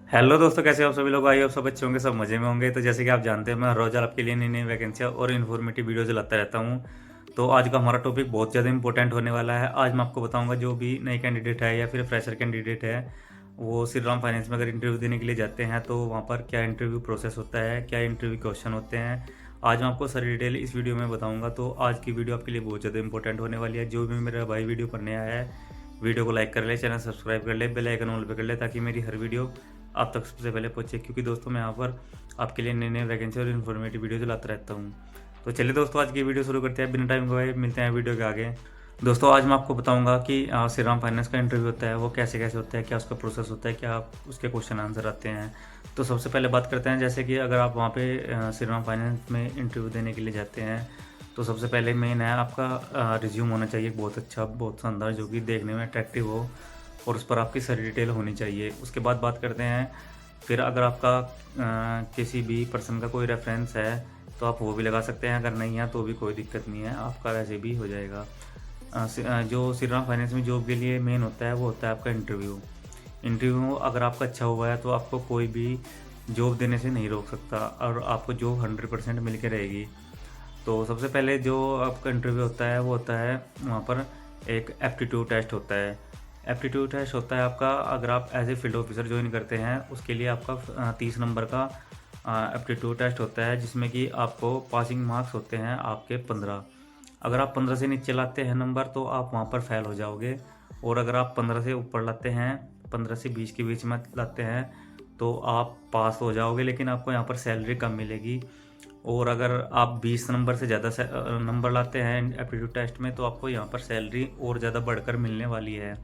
Hello दोस्तों, कैसे हो आप सभी लोग। आइए आप सब अच्छे होंगे, सब मज़े में होंगे। तो जैसे कि आप जानते हैं, मैं हर रोज़ आपके लिए नई नई वैकेंसियाँ और इन्फॉर्मेटिव वीडियोज़ लाता रहता हूँ। तो आज का हमारा टॉपिक बहुत ज़्यादा इंपॉर्टेंट होने वाला है। आज मैं आपको बताऊंगा, जो भी नए कैंडिडेट है या फिर फ्रेशर कैंडिडेट है, वो श्रीराम फाइनेंस में अगर इंटरव्यू देने के लिए जाते हैं तो वहाँ पर क्या इंटरव्यू प्रोसेस होता है, क्या इंटरव्यू क्वेश्चन होते हैं। आज मैं आपको सारी डिटेल इस वीडियो में बताऊँगा। तो आज की वीडियो आपके लिए बहुत ज़्यादा इंपॉर्टेंट होने वाली है। जो भी मेरा भाई वीडियो पढ़ने आया है, वीडियो को लाइक कर ले, चैनल सब्सक्राइब कर ले, बेल आइकन ऑल पे कर ले, ताकि मेरी हर वीडियो आप तक सबसे पहले पहुँचे। क्योंकि दोस्तों, मैं यहाँ पर आपके लिए नए नए वैकेंसी और इन्फॉर्मेटिव वीडियो लाता रहता हूँ। तो चलिए दोस्तों, आज की वीडियो शुरू करते हैं बिना टाइम गवाए। मिलते हैं वीडियो के आगे। दोस्तों, आज मैं आपको बताऊंगा कि श्रीराम फाइनेंस का इंटरव्यू होता है वो कैसे कैसे होता है, क्या उसका प्रोसेस होता है, क्या उसके क्वेश्चन आंसर आते हैं। तो सबसे पहले बात करते हैं, जैसे कि अगर आप वहाँ पे श्रीराम फाइनेंस में इंटरव्यू देने के लिए जाते हैं तो सबसे पहले मेन है आपका रिज्यूम होना चाहिए, बहुत अच्छा, बहुत शानदार, जो कि देखने में अट्रैक्टिव हो और उस पर आपकी सारी डिटेल होनी चाहिए। उसके बाद बात करते हैं, फिर अगर आपका किसी भी पर्सन का कोई रेफरेंस है तो आप वो भी लगा सकते हैं। अगर नहीं है तो भी कोई दिक्कत नहीं है, आपका वैसे भी हो जाएगा। जो श्रीराम फाइनेंस में जॉब के लिए मेन होता है वो होता है आपका इंटरव्यू। इंटरव्यू अगर आपका अच्छा हुआ है तो आपको कोई भी जॉब देने से नहीं रोक सकता और आपको जॉब 100% मिल के रहेगी। तो सबसे पहले जो आपका इंटरव्यू होता है वो होता है वहाँ पर एक एप्टीट्यूड टेस्ट होता है। एप्टीट्यूड टेस्ट होता है आपका, अगर आप as a field officer join करते हैं उसके लिए आपका 30 नंबर का एप्टीट्यूड टेस्ट होता है, जिसमें कि आपको पासिंग मार्क्स होते हैं आपके 15। अगर आप 15 से नीचे लाते हैं नंबर तो आप वहाँ पर फेल हो जाओगे, और अगर आप 15 से ऊपर लाते हैं, 15 से 20 के बीच में लाते हैं, तो आप पास हो जाओगे, लेकिन आपको यहाँ पर सैलरी कम मिलेगी। और अगर आप 20 नंबर से ज़्यादा नंबर लाते हैं एप्टीट्यूड टेस्ट में तो आपको यहाँ पर सैलरी और ज़्यादा बढ़कर मिलने वाली है।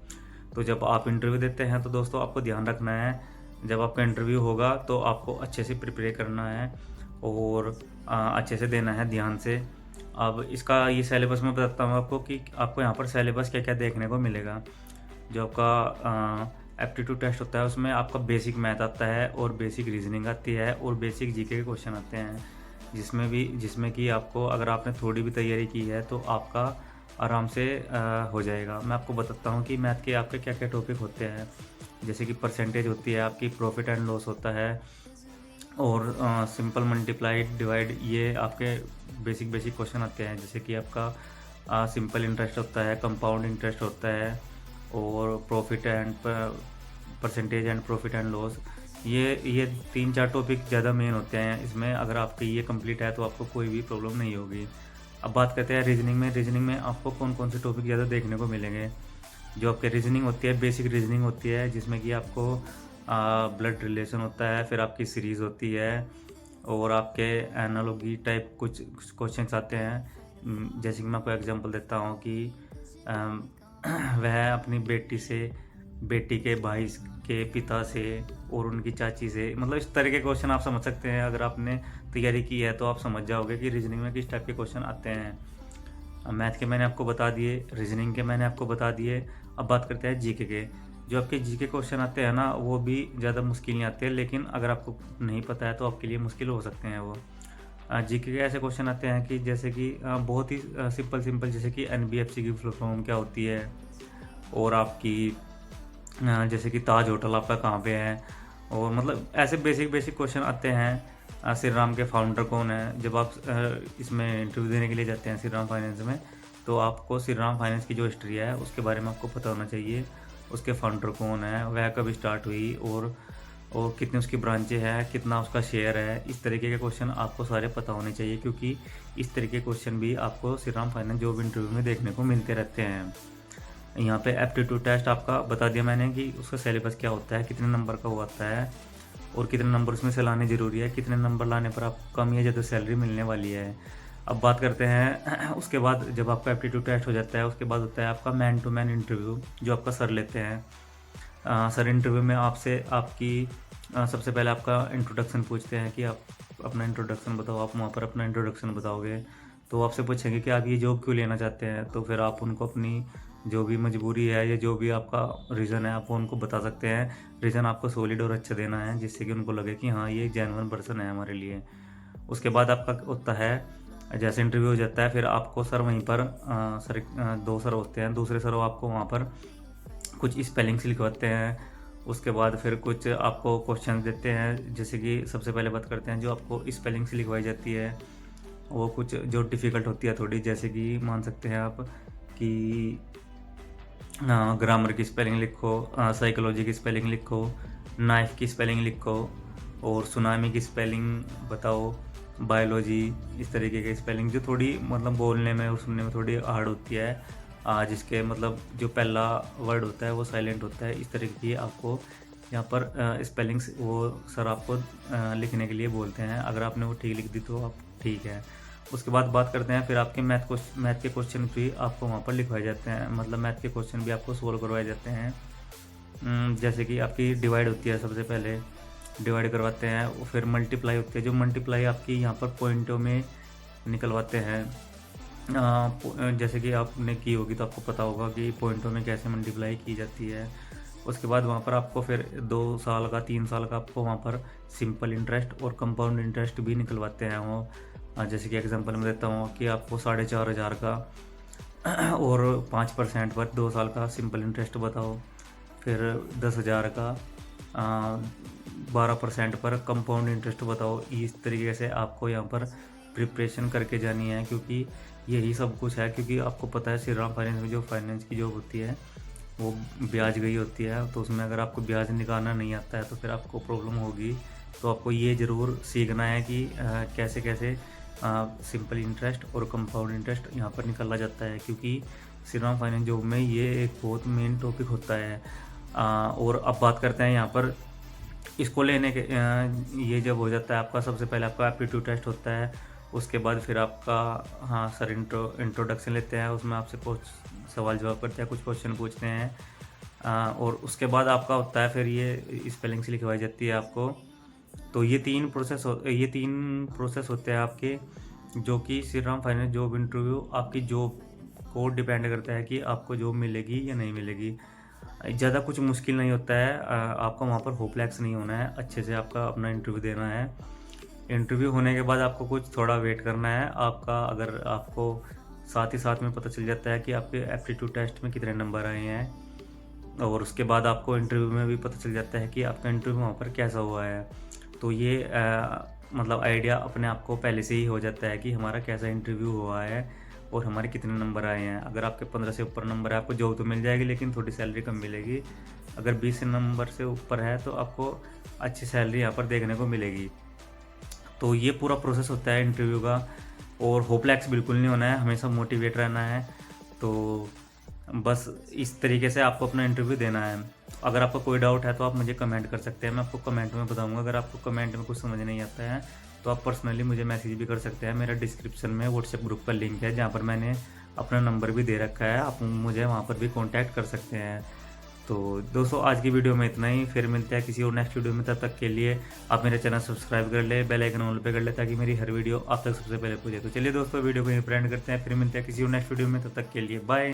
तो जब आप इंटरव्यू देते हैं तो दोस्तों आपको ध्यान रखना है, जब आपका इंटरव्यू होगा तो आपको अच्छे से प्रिपेयर करना है और अच्छे से देना है, ध्यान से। अब इसका ये सिलेबस मैं बताता हूँ आपको कि आपको यहाँ पर सिलेबस क्या क्या देखने को मिलेगा। जो आपका एप्टीट्यूड टेस्ट होता है उसमें आपका बेसिक मैथ आता है और बेसिक रीजनिंग आती है और बेसिक जीके के क्वेश्चन आते हैं, जिसमें कि आपको, अगर आपने थोड़ी भी तैयारी की है तो आपका आराम से हो जाएगा। मैं आपको बताता हूँ कि मैथ के आपके क्या क्या टॉपिक होते हैं। जैसे कि परसेंटेज होती है आपकी, प्रॉफिट एंड लॉस होता है, और सिंपल मल्टीप्लाइड डिवाइड, ये आपके बेसिक बेसिक क्वेश्चन आते हैं। जैसे कि आपका सिंपल इंटरेस्ट होता है, कंपाउंड इंटरेस्ट होता है, और profit and percentage and profit and loss. ये 3-4 टॉपिक ज़्यादा मेन होते हैं इसमें। अगर आपकी ये कंप्लीट है तो आपको कोई भी प्रॉब्लम नहीं होगी। अब बात करते हैं रीजनिंग में। रीजनिंग में आपको कौन कौन से टॉपिक ज़्यादा देखने को मिलेंगे। जो आपकी रीजनिंग होती है, बेसिक रीजनिंग होती है, जिसमें कि आपको ब्लड रिलेशन होता है, फिर आपकी सीरीज़ होती है, और आपके एनालॉजी टाइप कुछ क्वेश्चंस आते हैं। जैसे कि मैं आपको एग्जांपल देता हूँ कि अम, वह अपनी बेटी से, बेटी के भाई के पिता से, और उनकी चाची से, मतलब इस तरह के क्वेश्चन आप समझ सकते हैं। अगर आपने तैयारी की है तो आप समझ जाओगे कि रीजनिंग में किस टाइप के क्वेश्चन आते हैं। मैथ के मैंने आपको बता दिए, रीजनिंग के मैंने आपको बता दिए। अब बात करते हैं जीके के। जो आपके जीके क्वेश्चन आते हैं ना, वो भी ज़्यादा मुश्किल नहीं आते, लेकिन अगर आपको नहीं पता है तो आपके लिए मुश्किल हो सकते हैं वो। जीके के ऐसे क्वेश्चन आते हैं कि जैसे कि बहुत ही सिंपल सिंपल, जैसे कि एनबीएफसी की फुल फॉर्म क्या होती है, और आपकी जैसे कि ताज होटल आपका कहाँ पे है, और मतलब ऐसे बेसिक बेसिक क्वेश्चन आते हैं। श्री राम के फाउंडर कौन है। जब आप इसमें इंटरव्यू देने के लिए जाते हैं श्री राम फाइनेंस में, तो आपको श्री राम फाइनेंस की जो हिस्ट्री है उसके बारे में आपको पता होना चाहिए। उसके फाउंडर कौन है, वह कब स्टार्ट हुई, और कितनी उसकी ब्रांचें हैं, कितना उसका शेयर है। इस तरीके के क्वेश्चन आपको सारे पता होने चाहिए, क्योंकि इस तरीके के क्वेश्चन भी आपको Shri Ram finance job interview में देखने को मिलते रहते हैं। यहाँ पे एप्टीट्यूड टेस्ट आपका बता दिया मैंने कि उसका सिलेबस क्या होता है, कितने नंबर का वो आता है, और कितने नंबर उसमें से लाने ज़रूरी है, कितने नंबर लाने पर आपको कम या ज़्यादा सैलरी मिलने वाली है। अब बात करते हैं उसके बाद, जब आपका एप्टीट्यूड टेस्ट हो जाता है उसके बाद होता है आपका मैन टू मैन इंटरव्यू, जो आपका सर लेते हैं। सर इंटरव्यू में आपसे आपकी सबसे पहले आपका इंट्रोडक्शन पूछते हैं कि आप अपना इंट्रोडक्शन बताओ। आप वहाँ पर अपना इंट्रोडक्शन बताओगे तो आपसे पूछेंगे कि आप ये जॉब क्यों लेना चाहते हैं। तो फिर आप उनको अपनी जो भी मजबूरी है या जो भी आपका रीज़न है आप वो उनको बता सकते हैं। रीज़न आपको सॉलिड और अच्छा देना है, जिससे कि उनको लगे कि हाँ, ये एक जेन्युइन पर्सन है हमारे लिए। उसके बाद आपका होता है, जैसे इंटरव्यू हो जाता है फिर आपको सर वहीं पर सर 2 सर होते हैं, दूसरे सर वो आपको वहाँ पर कुछ स्पेलिंग्स लिखवाते हैं, उसके बाद फिर कुछ आपको क्वेश्चन देते हैं, जैसे कि सबसे पहले बात करते हैं जो आपको स्पेलिंग से लिखवाई जाती है, वो कुछ जो डिफ़िकल्ट होती है थोड़ी, जैसे कि मान सकते हैं आप कि ग्रामर की स्पेलिंग लिखो, साइकोलॉजी की स्पेलिंग लिखो, नाइफ की स्पेलिंग लिखो, और सुनामी की स्पेलिंग बताओ, बायोलॉजी, इस तरीके की स्पेलिंग जो थोड़ी मतलब बोलने में और सुनने में थोड़ी हार्ड होती है, जिसके मतलब जो पहला वर्ड होता है वो साइलेंट होता है, इस तरीके की आपको यहाँ पर स्पेलिंग्स वो सर आपको लिखने के लिए बोलते हैं। अगर आपने वो ठीक लिख दी तो आप ठीक है। उसके बाद बात करते हैं फिर आपके मैथ के क्वेश्चन भी आपको वहाँ पर लिखवाए जाते हैं, मतलब मैथ के क्वेश्चन भी आपको सोल्व करवाए जाते हैं। जैसे कि आपकी डिवाइड होती है, सबसे पहले डिवाइड करवाते हैं, और फिर मल्टीप्लाई होती है, जो मल्टीप्लाई आपकी यहाँ पर पॉइंटों में निकलवाते हैं। जैसे कि आपने की होगी तो आपको पता होगा कि पॉइंटों में कैसे मल्टीप्लाई की जाती है। उसके बाद वहाँ पर आपको फिर 2 साल का 3 साल का आपको वहाँ पर सिंपल इंटरेस्ट और कंपाउंड इंटरेस्ट भी निकलवाते हैं वो। जैसे कि एग्जांपल मैं देता हूँ कि आपको 4,500 का और 5% पर 2 साल का सिंपल इंटरेस्ट बताओ, फिर 10,000 का 12% पर कंपाउंड इंटरेस्ट बताओ। इस तरीके से आपको यहाँ पर प्रिपरेशन करके जानी है, क्योंकि यही सब कुछ है। क्योंकि आपको पता है श्रीराम फाइनेंस में जो फाइनेंस की जॉब होती है वो ब्याज गई होती है, तो उसमें अगर आपको ब्याज निकालना नहीं आता है तो फिर आपको प्रॉब्लम होगी। तो आपको ये ज़रूर सीखना है कि कैसे कैसे सिंपल इंटरेस्ट और कंपाउंड इंटरेस्ट यहाँ पर निकाला जाता है, क्योंकि श्रीराम फाइनेंस जॉब में ये एक बहुत मेन टॉपिक होता है। और अब बात करते हैं यहाँ पर इसको लेने के ये जब हो जाता है आपका, सबसे पहले आपका एप्टीट्यूड टेस्ट होता है। उसके बाद फिर आपका सर इंट्रोडक्शन लेते हैं, उसमें आपसे कुछ सवाल जवाब करते हैं, कुछ क्वेश्चन पूछते हैं। और उसके बाद आपका होता है फिर ये स्पेलिंग से लिखवाई जाती है आपको। तो ये तीन प्रोसेस होते हैं आपके, जो कि श्रीराम फाइनेंस जॉब इंटरव्यू आपकी जॉब को डिपेंड करता है कि आपको जॉब मिलेगी या नहीं मिलेगी। ज़्यादा कुछ मुश्किल नहीं होता है, आपका वहाँ पर होपलेस नहीं होना है, अच्छे से आपका अपना इंटरव्यू देना है। इंटरव्यू होने के बाद आपको कुछ थोड़ा वेट करना है आपका, अगर आपको साथ ही साथ में पता चल जाता है कि आपके एप्टीट्यूड टेस्ट में कितने नंबर आए हैं, और उसके बाद आपको इंटरव्यू में भी पता चल जाता है कि आपका इंटरव्यू वहाँ पर कैसा हुआ है। तो ये मतलब आइडिया अपने आप को पहले से ही हो जाता है कि हमारा कैसा इंटरव्यू हुआ है और हमारे कितने नंबर आए हैं। अगर आपके 15 से ऊपर नंबर है आपको जॉब तो मिल जाएगी, लेकिन थोड़ी सैलरी कम मिलेगी। अगर 20 नंबर से ऊपर है तो आपको अच्छी सैलरी यहाँ पर देखने को मिलेगी। तो ये पूरा प्रोसेस होता है इंटरव्यू का, और होपलेस बिल्कुल नहीं होना है, हमेशा मोटिवेट रहना है। तो बस इस तरीके से आपको अपना इंटरव्यू देना है। अगर आपको कोई डाउट है तो आप मुझे कमेंट कर सकते हैं, मैं आपको कमेंट में बताऊंगा। अगर आपको कमेंट में कुछ समझ नहीं आता है तो आप पर्सनली मुझे मैसेज भी कर सकते हैं। मेरा डिस्क्रिप्शन में व्हाट्सएप ग्रुप का लिंक है, जहाँ पर मैंने अपना नंबर भी दे रखा है, आप मुझे वहाँ पर भी कॉन्टैक्ट कर सकते हैं। तो दोस्तों आज की वीडियो में इतना ही, फिर मिलते हैं किसी और नेक्स्ट वीडियो में। तब तक के लिए आप मेरे चैनल सब्सक्राइब कर ले, बेल आइकन ऑल पे कर ले, ताकि मेरी हर वीडियो आप तक सबसे पहले पहुंचे। तो चलिए दोस्तों वीडियो को यहीं पर एंड करते हैं, फिर मिलते हैं किसी और नेक्स्ट वीडियो में। तब तक के लिए बाय।